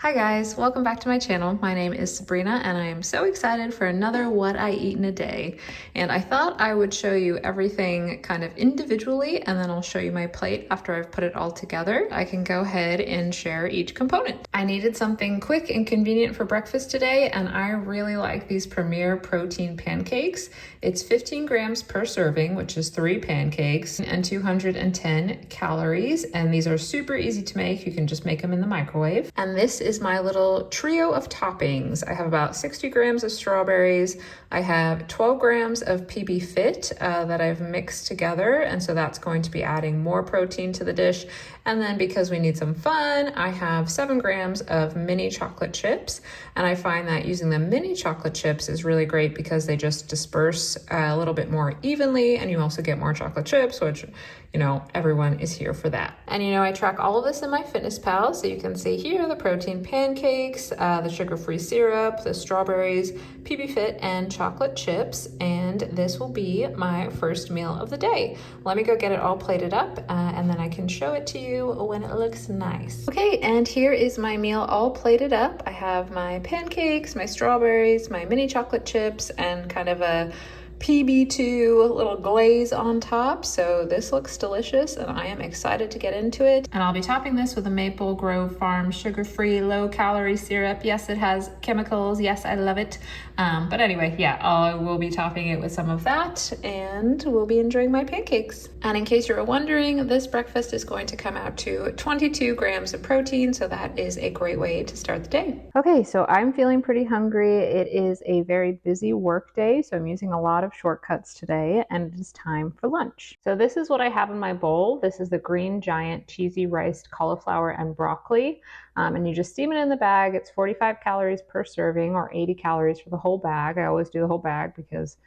Hi guys, welcome back to my channel. My name is Sabrina and I am so excited for another What I Eat in a Day. And I thought I would show you everything kind of individually and then I'll show you my plate after I've put it all together. I can go ahead and share each component. I needed something quick and convenient for breakfast today and I really like these Premier Protein pancakes. It's 15 grams per serving, which is 3 pancakes and 210 calories. And these are super easy to make. You can just make them in the microwave. And this is my little trio of toppings. I have about 60 grams of strawberries. I have 12 grams of PB Fit that I've mixed together. And so that's going to be adding more protein to the dish. And then because we need some fun, I have 7 grams of mini chocolate chips. And I find that using the mini chocolate chips is really great because they just disperse a little bit more evenly and you also get more chocolate chips, which, you know, everyone is here for that. And you know, I track all of this in my MyFitnessPal, so you can see here the protein pancakes, the sugar-free syrup, the strawberries, PB Fit, and chocolate chips. And this will be my first meal of the day. Let me go get it all plated up and then I can show it to you when it looks nice. Okay, and here is my meal all plated up. I have my pancakes, my strawberries, my mini chocolate chips, and kind of a PB2 little glaze on top. So this looks delicious and I am excited to get into it. And I'll be topping this with a Maple Grove Farm sugar-free low-calorie syrup. Yes, it has chemicals. Yes, I love it. But anyway, yeah, I will be topping it with some of that and we'll be enjoying my pancakes. And in case you're wondering, this breakfast is going to come out to 22 grams of protein. So that is a great way to start the day. Okay, so I'm feeling pretty hungry. It is a very busy work day, so I'm using a lot of shortcuts today and it is time for lunch. So this is what I have in my bowl. This is the Green Giant cheesy riced cauliflower and broccoli. And you just steam it in the bag. It's 45 calories per serving or 80 calories for the whole bag. I always do the whole bag because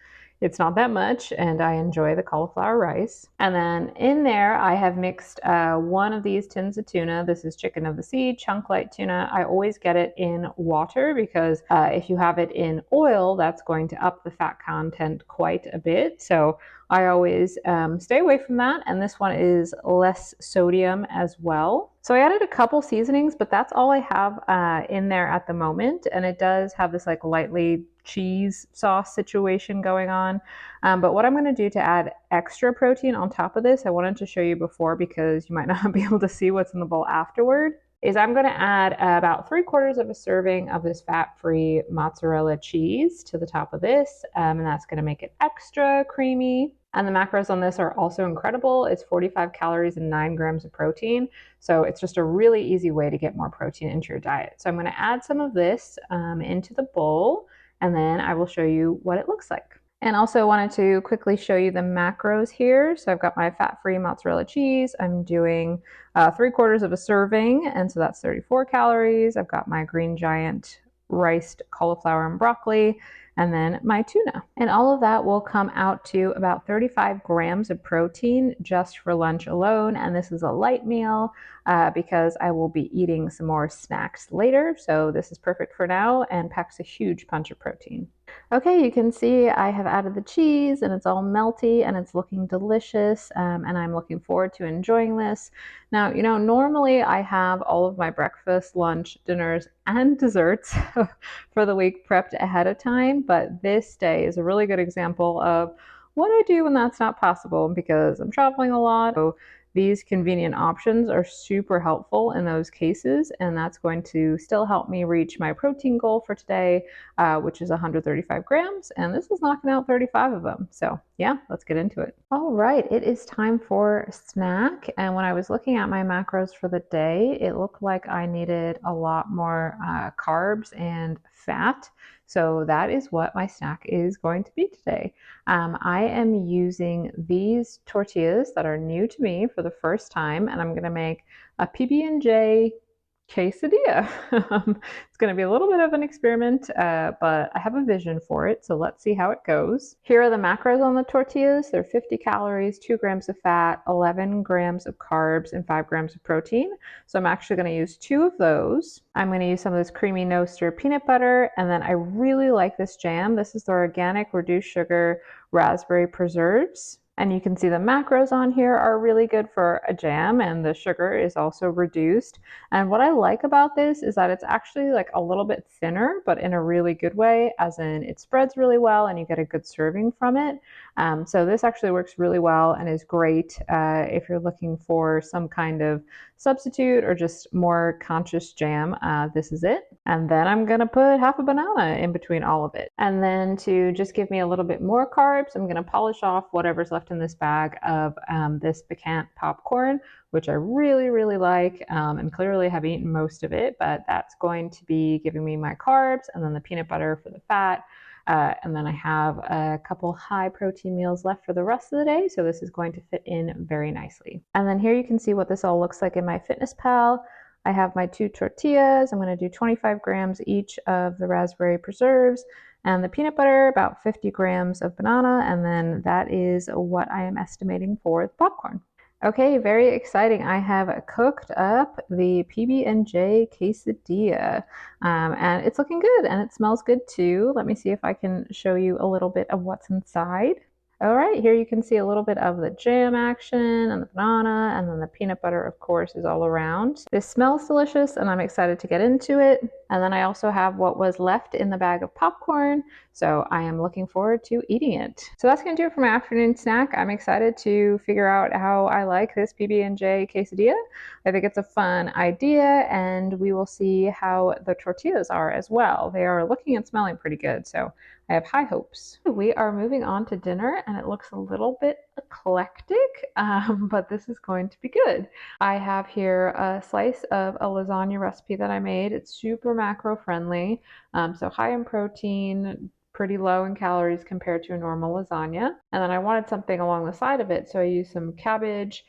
it's not that much and I enjoy the cauliflower rice. And then in there, I have mixed one of these tins of tuna. This is chicken of the sea, chunk light tuna. I always get it in water because if you have it in oil, that's going to up the fat content quite a bit. So I always stay away from that. And this one is less sodium as well. So I added a couple seasonings, but that's all I have in there at the moment. And it does have this like lightly cheese sauce situation going on. But what I'm going to do to add extra protein on top of this, I wanted to show you before because you might not be able to see what's in the bowl afterward, is I'm going to add about 3/4 of a serving of this fat-free mozzarella cheese to the top of this. And that's going to make it extra creamy. And the macros on this are also incredible. It's 45 calories and 9 grams of protein. So it's just a really easy way to get more protein into your diet. So I'm going to add some of this into the bowl and then I will show you what it looks like. And also wanted to quickly show you the macros here. So I've got my fat-free mozzarella cheese. I'm doing 3/4 of a serving, and so that's 34 calories. I've got my Green Giant riced cauliflower and broccoli, and then my tuna. And all of that will come out to about 35 grams of protein just for lunch alone. And this is a light meal because I will be eating some more snacks later. So this is perfect for now and packs a huge punch of protein. Okay, you can see I have added the cheese and it's all melty and it's looking delicious and I'm looking forward to enjoying this. Now, you know, normally I have all of my breakfast, lunch, dinners, and desserts for the week prepped ahead of time, but this day is a really good example of what I do when that's not possible because I'm traveling a lot. So these convenient options are super helpful in those cases, and that's going to still help me reach my protein goal for today, which is 135 grams, and this is knocking out 35 of them. So yeah, let's get into it. All right, it is time for snack, and when I was looking at my macros for the day, it looked like I needed a lot more carbs and fat. So that is what my snack is going to be today. I am using these tortillas that are new to me for the first time, and I'm going to make a PB&J quesadilla. It's going to be a little bit of an experiment, but I have a vision for it, so let's see how it goes. Here are the macros on the tortillas. They're 50 calories, 2 grams of fat, 11 grams of carbs, and 5 grams of protein. So I'm actually going to use 2 of those. I'm going to use some of this creamy no stir peanut butter, and then I really like this jam. This is the organic reduced sugar raspberry preserves. And you can see the macros on here are really good for a jam, and the sugar is also reduced. And what I like about this is that it's actually like a little bit thinner, but in a really good way, as in it spreads really well and you get a good serving from it. So this actually works really well and is great if you're looking for some kind of substitute or just more conscious jam. This is it. And then I'm gonna put half a banana in between all of it. And then to just give me a little bit more carbs, I'm gonna polish off whatever's left in this bag of this pecan popcorn, which I really, really like, and clearly have eaten most of it, but that's going to be giving me my carbs, and then the peanut butter for the fat. And then I have a couple high protein meals left for the rest of the day, so this is going to fit in very nicely. And then here you can see what this all looks like in my Fitness Pal. I have my 2 tortillas. I'm going to do 25 grams each of the raspberry preserves, and the peanut butter, about 50 grams of banana, and then that is what I am estimating for the popcorn. Okay, very exciting. I have cooked up the PB&J quesadilla, and it's looking good and it smells good too. Let me see if I can show you a little bit of what's inside. All right, here you can see a little bit of the jam action and the banana, and then the peanut butter, of course, is all around. This smells delicious and I'm excited to get into it. And then I also have what was left in the bag of popcorn, so I am looking forward to eating it. So that's gonna do it for my afternoon snack. I'm excited to figure out how I like this PB&J quesadilla. I think it's a fun idea, and we will see how the tortillas are as well. They are looking and smelling pretty good, so I have high hopes. We are moving on to dinner, and it looks a little bit eclectic, but this is going to be good. I have here a slice of a lasagna recipe that I made. It's super macro friendly, so high in protein, pretty low in calories compared to a normal lasagna. And then I wanted something along the side of it, so I used some cabbage,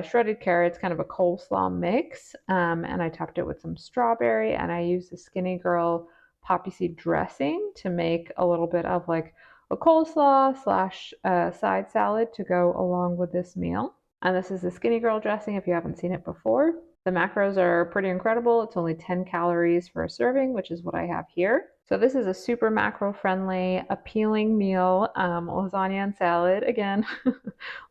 shredded carrots, kind of a coleslaw mix, and I topped it with some strawberry, and I used the Skinny Girl poppy seed dressing to make a little bit of like a coleslaw slash side salad to go along with this meal. And this is the Skinny Girl dressing if you haven't seen it before. The macros are pretty incredible. It's only 10 calories for a serving, which is what I have here. So this is a super macro-friendly, appealing meal, lasagna and salad. Again,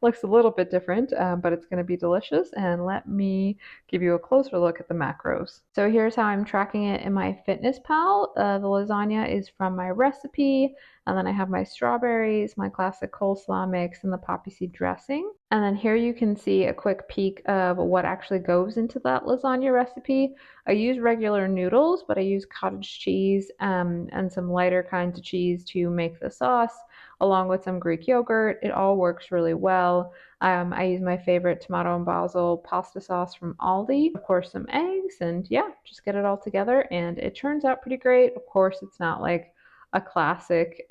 looks a little bit different, but it's going to be delicious. And let me give you a closer look at the macros. So here's how I'm tracking it in my Fitness Pal. The lasagna is from my recipe, and then I have my strawberries, my classic coleslaw mix, and the poppy seed dressing. And then here you can see a quick peek of what actually goes into that lasagna recipe. I use regular noodles, but I use cottage cheese and some lighter kinds of cheese to make the sauce, along with some Greek yogurt. It all works really well. I use my favorite tomato and basil pasta sauce from Aldi, of course some eggs, and yeah, just get it all together and it turns out pretty great. Of course, it's not like a classic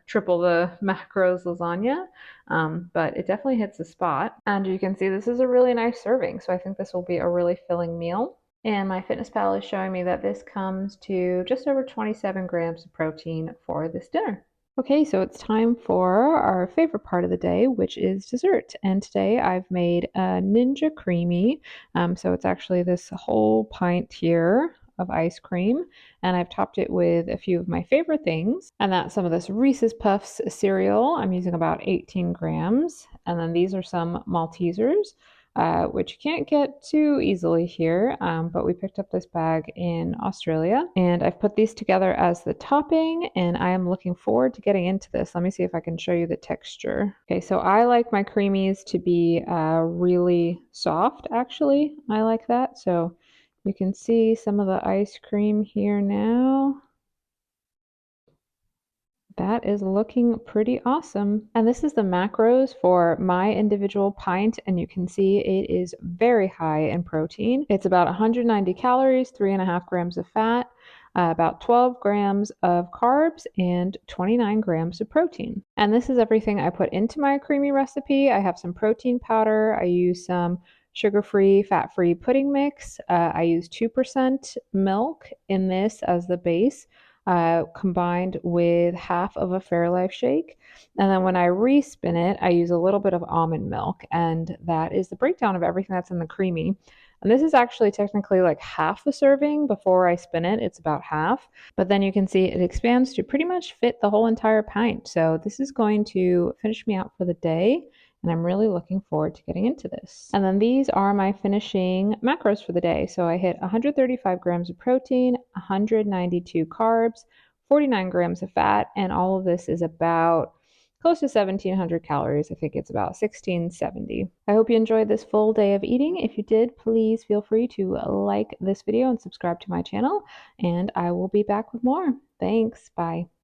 triple the macros lasagna, but it definitely hits the spot. And you can see this is a really nice serving, so I think this will be a really filling meal. And my Fitness Pal is showing me that this comes to just over 27 grams of protein for this dinner. Okay, so it's time for our favorite part of the day, which is dessert. And today I've made a Ninja Creami. So it's actually this whole pint here of ice cream, and I've topped it with a few of my favorite things, and that's some of this Reese's Puffs cereal. I'm using about 18 grams, and then these are some Maltesers, which you can't get too easily here, but we picked up this bag in Australia, and I've put these together as the topping, and I am looking forward to getting into this. Let me see if I can show you the texture. Okay, so I like my creamies to be really soft, actually. I like that, so you can see some of the ice cream here now. That is looking pretty awesome. And this is the macros for my individual pint, and you can see it is very high in protein. It's about 190 calories, 3.5 grams of fat, about 12 grams of carbs, and 29 grams of protein. And this is everything I put into my creamy recipe. I have some protein powder. I use some sugar-free, fat-free pudding mix. I use 2% milk in this as the base, combined with half of a Fairlife shake. And then when I respin it, I use a little bit of almond milk, and that is the breakdown of everything that's in the creamy. And this is actually technically like half a serving. Before I spin it, it's about half. But then you can see it expands to pretty much fit the whole entire pint. So this is going to finish me out for the day. and I'm really looking forward to getting into this. And then these are my finishing macros for the day. So I hit 135 grams of protein, 192 carbs, 49 grams of fat, and all of this is about close to 1,700 calories. I think it's about 1,670. I hope you enjoyed this full day of eating. If you did, please feel free to like this video and subscribe to my channel, and I will be back with more. Thanks. Bye.